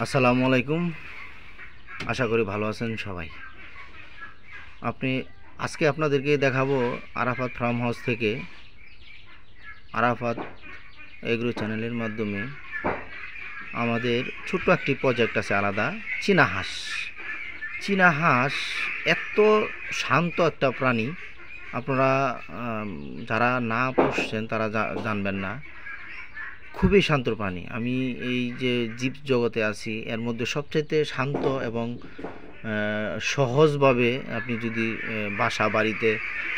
আসসালামু আলাইকুম। আশা করি ভালো আছেন সবাই। আজকে আপনাদেরকে দেখাবো আরাফাত ফার্ম হাউস থেকে আরাফাত এগ্রো চ্যানেলের মাধ্যমে আমাদের ছোট্ট একটি প্রজেক্ট আছে আলাদা। চীনা হাঁস এত শান্ত একটা প্রাণী, আপনারা যারা না পুষছেন তারা জানবেন না। খুবই শান্ত প্রাণী। আমি এই যে জীব জগতে আছি এর মধ্যে সবচেয়ে শান্ত এবং সহজভাবে আপনি যদি বাসা বাড়িতে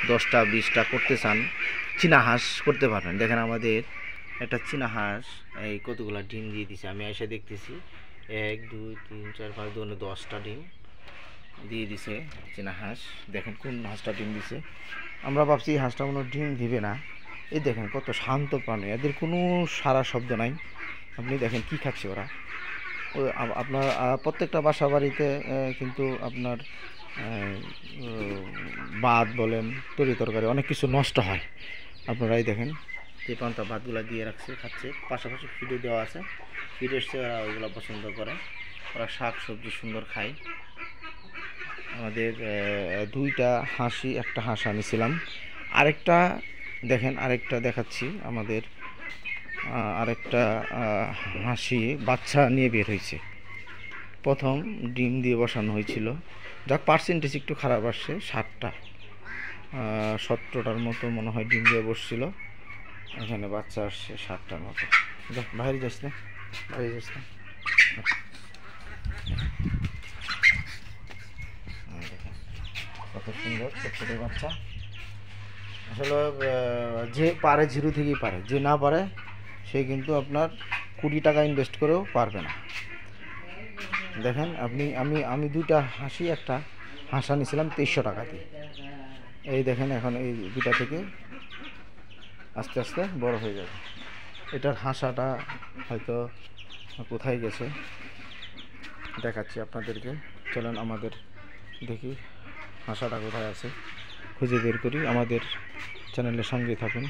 10টা 20টা করতে চান, চীনা হাঁস করতে পারবেন। দেখেন আমাদের একটা চীনা হাঁস এই কতগুলো ডিম দিয়ে দিছে, আমি এসে দেখতেছি 1 2 3 4 5 10টা ডিম দিয়ে দিছে চীনা হাঁস। দেখেন কোন হাঁসটা ডিম দিছে। আমরা ভাবছি হাঁসটা কোনো ডিম দিবে না। এই দেখেন কত শান্ত প্রাণী, এদের কোনো সারা শব্দ নাই। আপনি দেখেন কি খাচ্ছে ওরা। আপনার প্রত্যেকটা বাসা বাড়িতে কিন্তু আপনার ভাত বলেন, তরি তরকারি অনেক কিছু নষ্ট হয়। আপনারাই দেখেন যে পান্তা ভাতগুলো দিয়ে রাখছে, খাচ্ছে। পাশাপাশি ফিডও দেওয়া আছে, ফিড এসছে, ওরা ওইগুলো পছন্দ করে। ওরা শাক সবজি সুন্দর খায়। আমাদের 2টা হাঁসি, একটা হাঁস আনিছিলাম। আরেকটা দেখেন, আরেকটা দেখাচ্ছি। আমাদের আরেকটা হাঁসি বাচ্চা নিয়ে বের হয়েছে। প্রথম ডিম দিয়ে বসানো হয়েছিল, যাক পার্সেন্টেজ একটু খারাপ আসছে। 17টার মতো মনে হয় ডিম দিয়ে বসছিল। এখানে বাচ্চা আসছে 7টার মতো। যাক বাইরে যাস না, বাইরে যাস না। কত সুন্দর ছোট বাচ্চা। আসলে যে পারে জিরো থেকেই পারে, যে না পারে সে কিন্তু আপনার কোটি টাকা ইনভেস্ট করেও পারবে না। দেখেন আমি 2টা হাঁসি, একটা হাঁস আনিছিলাম 2300 টাকা দিয়ে। এই দেখেন এখন এই 2টা থেকে আস্তে আস্তে বড় হয়ে যাবে। এটার হাঁসাটা হয়তো কোথায় গেছে দেখাচ্ছি আপনাদেরকে। চলেন আমাদের দেখি হাঁসাটা কোথায় আছে, খুঁজে বের করি। আমাদের চ্যানেলের সঙ্গে থাকুন।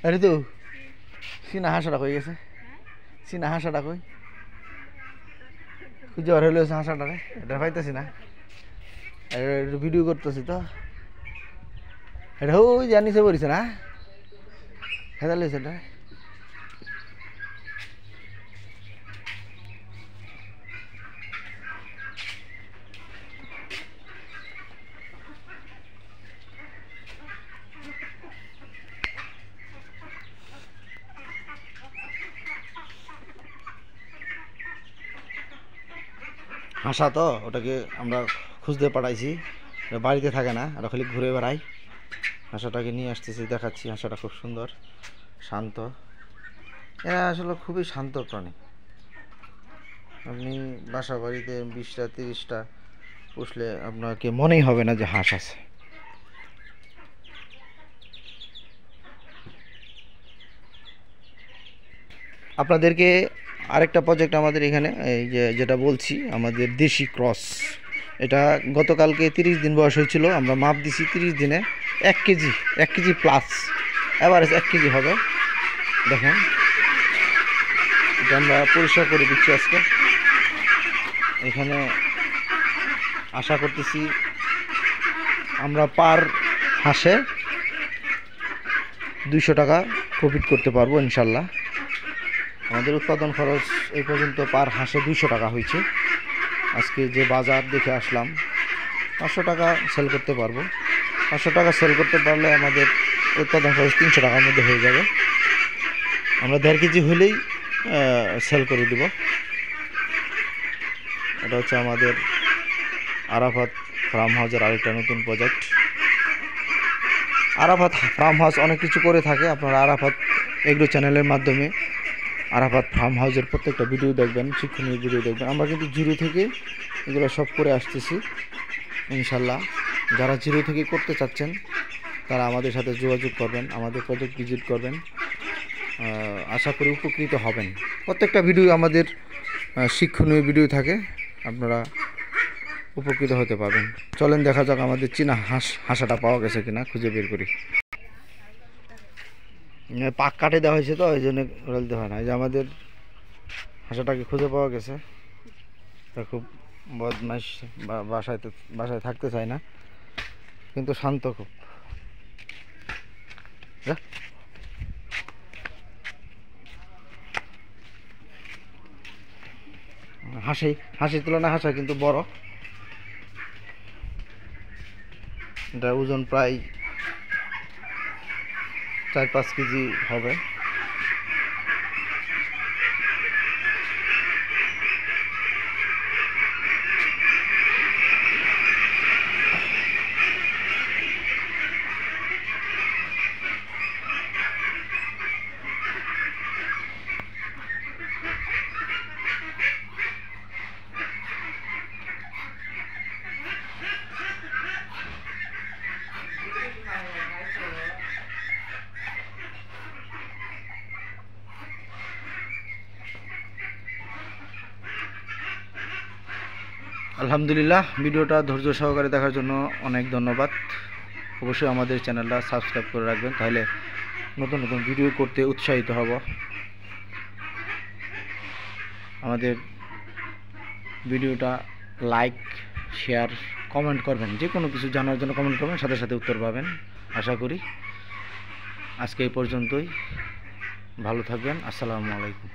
আরে তো চীনা হাঁসাটা কই গেছে? চীনা হাঁসাটা কই? খুঁজে বার হইলে হাঁসাটা রে, এটা পাইতেছি না। ভিডিও করতেছি তো, এটা ওই জানিসে পড়িছে না, খেদা লইছে এটা। হাঁসা তো, ওটাকে আমরা খুঁজতে পাঠাইছি, বাড়িতে থাকে না, ওটা খালি ঘুরে বেড়াই। হাঁসাটাকে নিয়ে আসতেছি, দেখাচ্ছি। হাঁসাটা খুব সুন্দর, শান্ত। এরা আসলে খুবই শান্ত প্রাণী। আপনি বাসা বাড়িতে 20টা 30টা পুষলে আপনাকে মনেই হবে না যে হাঁস আছে। আপনাদেরকে আরেকটা প্রজেক্ট আমাদের এখানে, এই যে যেটা বলছি আমাদের দেশি ক্রস, এটা গতকালকে 30 দিন বয়স হয়েছিল। আমরা মাপ দিছি 30 দিনে 1 কেজি প্লাস, এভারেজ 1 কেজি হবে। দেখেন এটা আমরা পরিষ্কার করে দিচ্ছি আজকে। এখানে আশা করতেছি আমরা পার হাঁসে 200 টাকা প্রফিট করতে পারবো ইনশাল্লাহ। আমাদের উৎপাদন খরচ এই পর্যন্ত পার হাঁসে 200 টাকা হয়েছে। আজকে যে বাজার দেখে আসলাম, 500 টাকা সেল করতে পারবো। 500 টাকা সেল করতে পারলে আমাদের উৎপাদন খরচ 300 টাকার মধ্যে হয়ে যাবে। আমরা 1.5 কেজি হলেই সেল করে দেব। এটা হচ্ছে আমাদের আরাফাত ফার্ম হাউসের আরেকটা নতুন প্রজেক্ট। আরাফাত ফার্ম হাউস অনেক কিছু করে থাকে। আপনারা আরাফাত এগ্রো চ্যানেলের মাধ্যমে আরাফাত ফার্ম হাউসের প্রত্যেকটা ভিডিও দেখবেন, শিক্ষণীয় ভিডিও দেখবেন। আমরা কিন্তু জিরো থেকে এগুলো সব করে আসতেছি ইনশাল্লাহ। যারা জিরো থেকে করতে চাচ্ছেন তারা আমাদের সাথে যোগাযোগ করবেন, আমাদের প্রজেক্ট ভিজিট করবেন। আশা করি উপকৃত হবেন। প্রত্যেকটা ভিডিও আমাদের শিক্ষণীয় ভিডিও থাকে, আপনারা উপকৃত হতে পারবেন। চলেন দেখা যাক আমাদের চীনা হাঁসাটা পাওয়া গেছে কিনা, খুঁজে বের করি। পাক কাটে দেওয়া হয়েছে তো, ওই জন্য রলতে হয় না। এই যে আমাদের হাঁসাটাকে খুঁজে পাওয়া গেছে। তা খুব বদমাইশ, বাসায় থাকতে চায় না, কিন্তু শান্ত খুব। হাসির তুলনায় হাঁসা কিন্তু বড়। এটা ওজন প্রায় 4-5 কেজি হবে। আলহামদুলিল্লাহ, ভিডিওটা ধৈর্য সহকারে দেখার জন্য অনেক ধন্যবাদ। অবশ্যই আমাদের চ্যানেলটা সাবস্ক্রাইব করে রাখবেন, তাহলে নতুন নতুন ভিডিও করতে উৎসাহিত হব। আমাদের ভিডিওটা লাইক, শেয়ার, কমেন্ট করবেন। যে কোনো কিছু জানার জন্য কমেন্ট করবেন, সাথে সাথে উত্তর পাবেন আশা করি। আজকে এই পর্যন্তই, ভালো থাকবেন। আসসালামু আলাইকুম।